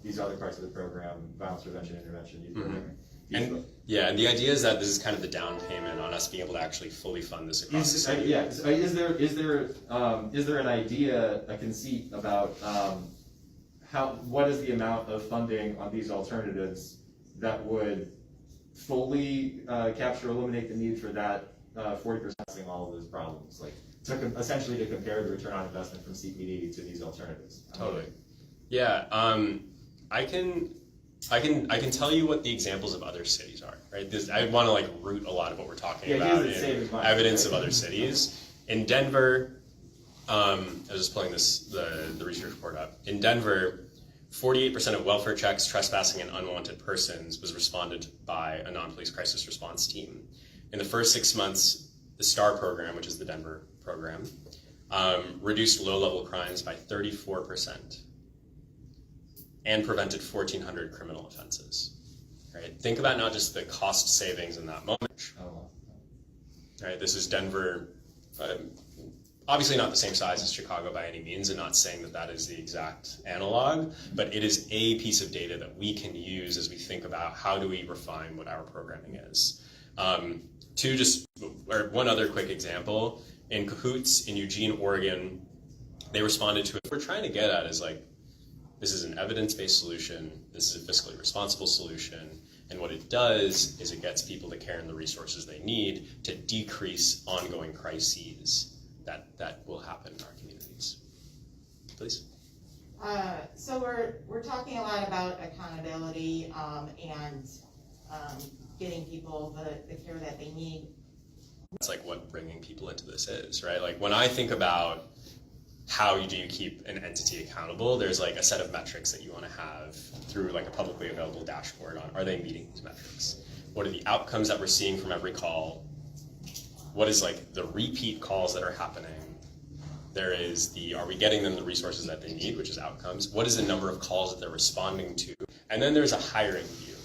these other parts of the program, violence prevention, intervention, youth program. And yeah, and the idea is that this is kind of the down payment on us being able to actually fully fund this across the city. Is there an idea, a conceit about what is the amount of funding on these alternatives that would fully capture, eliminate the need for that 40% all of those problems, essentially to compare the return on investment from CPD to these alternatives. Totally. Yeah, I can tell you what the examples of other cities are, right? I want to root a lot of what we're talking about in evidence of other cities. In Denver, I was just pulling the research report up. In Denver, 48% of welfare checks, trespassing, and unwanted persons was responded by a non-police crisis response team. In the first 6 months, the STAR program, which is the Denver program, reduced low-level crimes by 34%. And prevented 1,400 criminal offenses. Right? Think about not just the cost savings in that moment. Right? This is Denver, obviously not the same size as Chicago by any means, and not saying that is the exact analog, but it is a piece of data that we can use as we think about how do we refine what our programming is. One other quick example, in Cahoots in Eugene, Oregon, they responded to it. What we're trying to get at is this is an evidence-based solution, this is a fiscally responsible solution, and what it does is it gets people the care and the resources they need to decrease ongoing crises that will happen in our communities. Please. So we're talking a lot about accountability and getting people the care that they need. It's what bringing people into this is, right? When I think about how do you keep an entity accountable, there's a set of metrics that you want to have through a publicly available dashboard on, are they meeting these metrics? What are the outcomes that we're seeing from every call? What is the repeat calls that are happening? There is are we getting them the resources that they need, which is outcomes? What is the number of calls that they're responding to? And then there's a hiring view.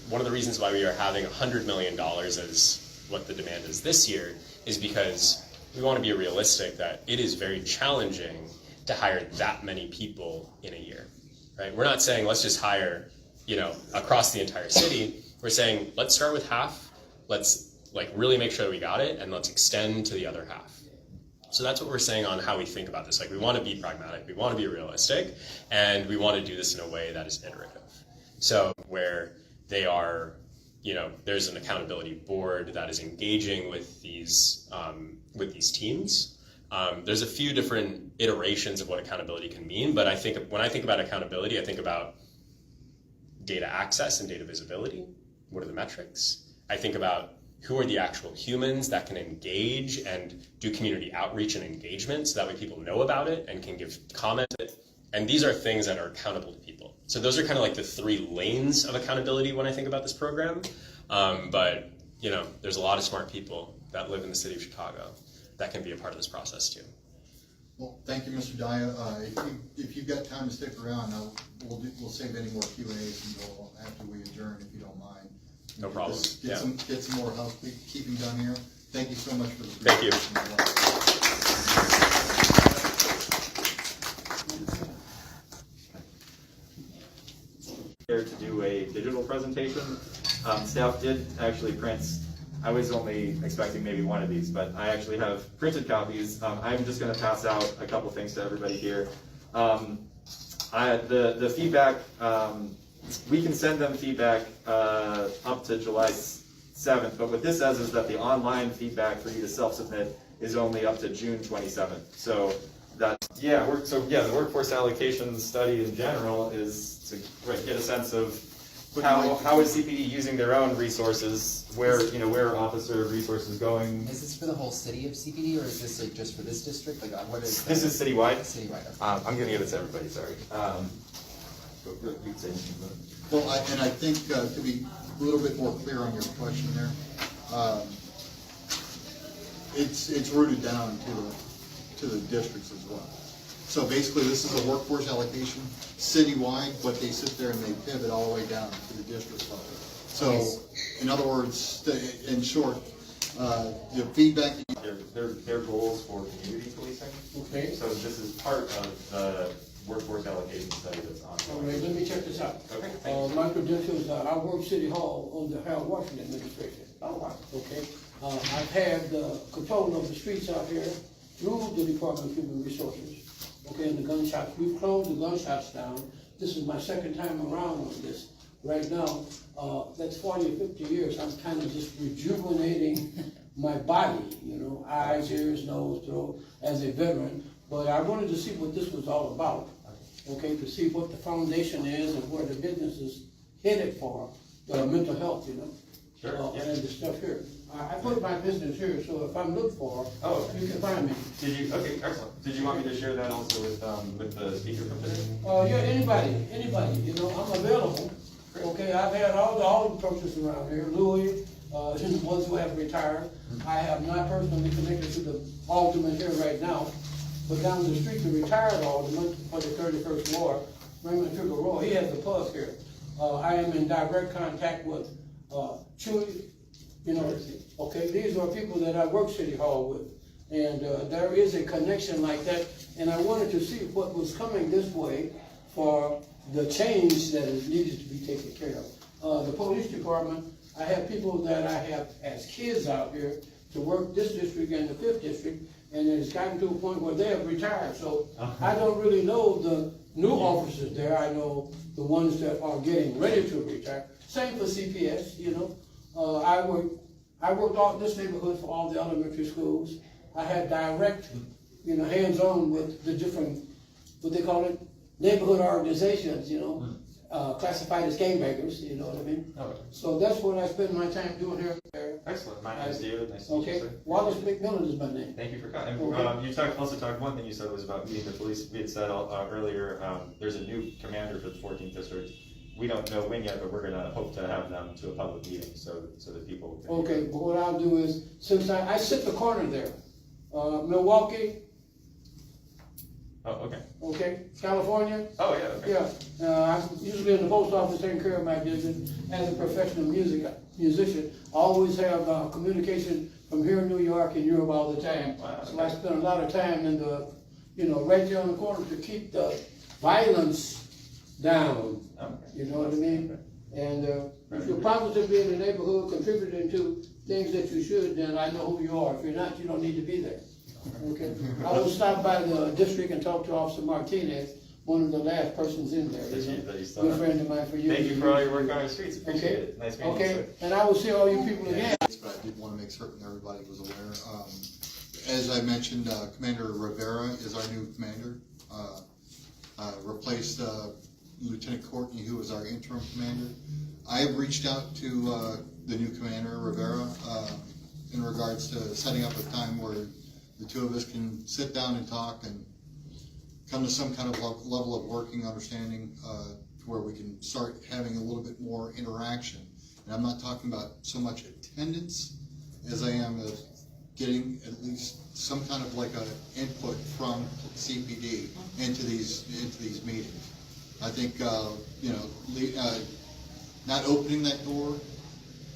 One of the reasons why we are having $100 million as what the demand is this year is because we want to be realistic that it is very challenging to hire that many people in a year, right? We're not saying let's just hire, across the entire city. We're saying let's start with half. Let's really make sure we got it, and let's extend to the other half. So that's what we're saying on how we think about this. We want to be pragmatic, we want to be realistic, and we want to do this in a way that is iterative. So where they are, there's an accountability board that is engaging with these teams. There's a few different iterations of what accountability can mean, but when I think about accountability, I think about data access and data visibility. What are the metrics? I think about who are the actual humans that can engage and do community outreach and engagement, so that way people know about it and can give comment. And these are things that are accountable to people. So those are kind of like the 3 lanes of accountability when I think about this program. But you know, there's a lot of smart people that live in the city of Chicago that can be a part of this process too. Well, thank you, Mr. Daya. If you've got time to stick around, we'll save any more Q&As until after we adjourn, if you don't mind. No problem. Get some more housekeeping done here. Thank you so much for the Thank you. Here to do a digital presentation. Staff did actually print. I was only expecting maybe one of these, but I actually have printed copies. I'm just going to pass out a couple things to everybody here. The feedback, we can send them feedback up to July 7th, but what this says is that the online feedback for you to self-submit is only up to June 27th. So that's, the workforce allocation study in general is to get a sense of how is CPD using their own resources, where are officer resources going. Is this for the whole city of CPD, or is this like just for this district? Like, what is This is citywide? Citywide. Okay. I'm going to give it to everybody, sorry. Well, I think to be a little bit more clear on your question there, it's rooted down to the districts as well. So basically, this is a workforce allocation citywide, but they sit there and they pivot all the way down to the district level. So, in other words, in short, the feedback. Their goals for community policing. Okay. So this is part of the workforce allocation study that's All ongoing. right, let me check this out. Okay. My credentials, I work City Hall on the Harold Washington administration. Oh, wow. Okay. I've had control of the streets out here through the Department of Human Resources. Okay, and the gunshots, we've closed the gunshots down. This is my second time around on this. Right now, that's 40 or 50 years. I'm kind of just rejuvenating my body, eyes, ears, nose, throat, as a veteran. But I wanted to see what this was all about, okay, to see what the foundation is and where the business is headed for, mental health, Sure, yeah. and the stuff here. I put my business here, so if I'm looked for, you can find me. Okay, excellent. Did you want me to share that also with the speaker from today? Yeah, anybody, I'm available. Okay, I've had all the persons around here, Louis, the ones who have retired. I have not personally connected to the alderman here right now, but down the street, the retired alderman for the 31st Ward, Raymond Figueroa, he has a pub here. I am in direct contact with Chewy, okay, these are people that I work City Hall with. And there is a connection like that, and I wanted to see what was coming this way for the change that is needed to be taken care of. The police department, I have people that I have as kids out here to work this district and the 5th district, and it's gotten to a point where they have retired. So I don't really know the new officers there. I know the ones that are getting ready to retire. Same for CPS, I worked all this neighborhood for all the elementary schools. I had direct, hands-on with the different, what they call it, neighborhood organizations, classified as gangbangers, you know what I mean? Okay. So that's what I spend my time doing here. Excellent. My name is David. Nice to meet you, Okay, sir. Wallace McMillan is my name. Thank you for coming. Okay. You also talked, one thing you said was about meeting the police. We had said earlier, there's a new commander for the 14th district. We don't know when yet, but we're gonna hope to have them to a public meeting so that people can. Okay, but what I'll do is, since I sit the corner there, Milwaukee, Oh, okay. okay, California, Oh, yeah, okay. yeah, I'm usually in the post office taking care of my business as a professional musician. I always have communication from here in New York and Europe all the time. Wow, So I spend a lot of time in the, right there on the corner to keep the violence down. Okay. You know what I mean? And if you're positively in the neighborhood, contributing to things that you should, then I know who you are. If you're not, you don't need to be there. Okay? I will stop by the district and talk to Officer Martinez, one of the last persons in there. That you still Good have. friend of mine for years. Thank you for all your work on our streets. Appreciate Okay. it. Nice meeting you, Okay, sir. and I will see all you people again. But I did want to make certain everybody was aware. As I mentioned, Commander Rivera is our new commander. Replaced Lieutenant Courtney, who is our interim commander. I have reached out to the new commander, Rivera, in regards to setting up a time where the two of us can sit down and talk and come to some kind of level of working understanding to where we can start having a little bit more interaction. And I'm not talking about so much attendance as I am of getting at least some kind of like a input from CPD into these meetings. I think not opening that door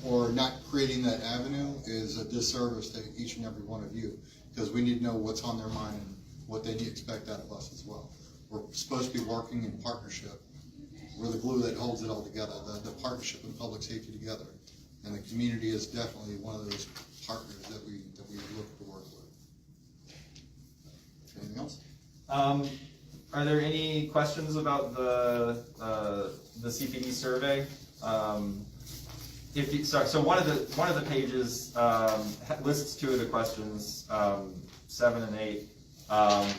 or not creating that avenue is a disservice to each and every one of you, because we need to know what's on their mind and what they expect out of us as well. We're supposed to be working in partnership. We're the glue that holds it all together, the partnership and public safety together. And the community is definitely one of those partners that we look to work with. Anything else? Are there any questions about the CPD survey? So one of the pages lists two of the questions, 7 and 8.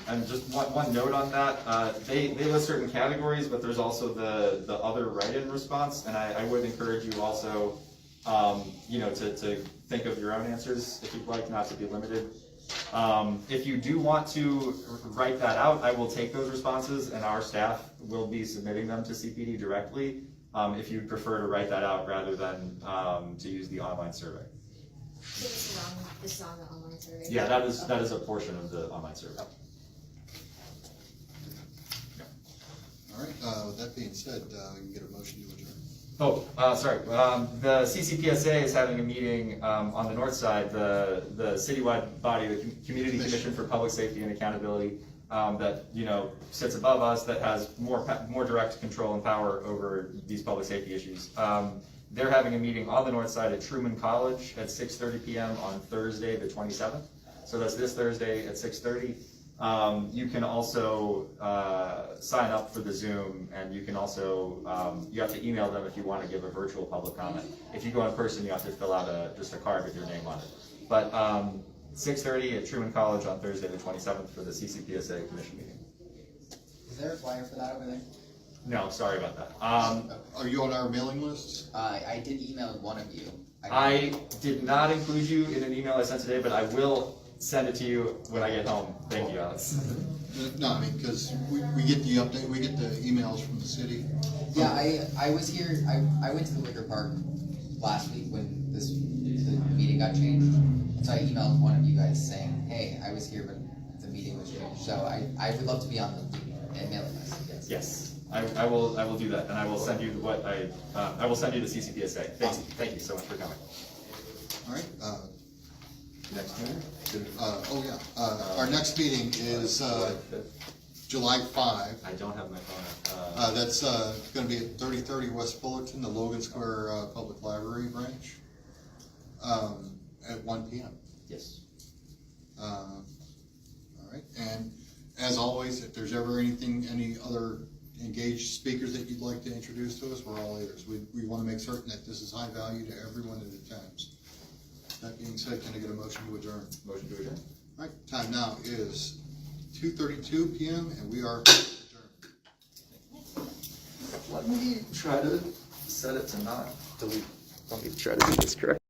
And just one note on that, they list certain categories, but there's also the other write-in response, and I would encourage you also, to think of your own answers if you'd like, not to be limited. If you do want to write that out, I will take those responses, and our staff will be submitting them to CPD directly. If you'd prefer to write that out rather than to use the online survey. So this is on the online survey? Yeah, that is a portion of the online survey. All right, with that being said, we can get a motion to adjourn. Oh, sorry. The CCPSA is having a meeting on the north side, the citywide body, the Community Commission for Public Safety and Accountability, that sits above us, that has more direct control and power over these public safety issues. They're having a meeting on the north side at Truman College at 6:30 p.m. on Thursday, the 27th. So that's this Thursday at 6:30. You can also sign up for the Zoom, and you can also, you have to email them if you want to give a virtual public comment. If you go in person, you have to fill out just a card with your name on it. But 6:30 at Truman College on Thursday the 27th for the CCPSA Commission meeting. Is there a flyer for that over there? No, sorry about that. Are you on our mailing list? I did email one of you. I did not include you in an email I sent today, but I will send it to you when I get home. Thank you, Alex. No, I mean, because we get the update, we get the emails from the city. Yeah, I was here. I went to the Wicker Park last week when the meeting got changed. So I emailed one of you guys saying, "Hey, I was here, but the meeting was changed." So I would love to be on the mailing list. Yes. Yes. I will do that, and I will send you I will send you the CCPSA. Thank you so much for coming. All right. Next meeting? Our next meeting is July 5. I don't have my phone. That's going to be at 3030 West Fullerton, the Logan Square Public Library branch, at 1 p.m. Yes. All right. And as always, if there's ever any other engaged speakers that you'd like to introduce to us, we're all ears. We want to make certain that this is high value to everyone that attends. That being said, can I get a motion to adjourn? Motion to adjourn. All right, time now is 2:32 p.m. and we are adjourned. Let me try to set it to not delete. Let me try to do this correct.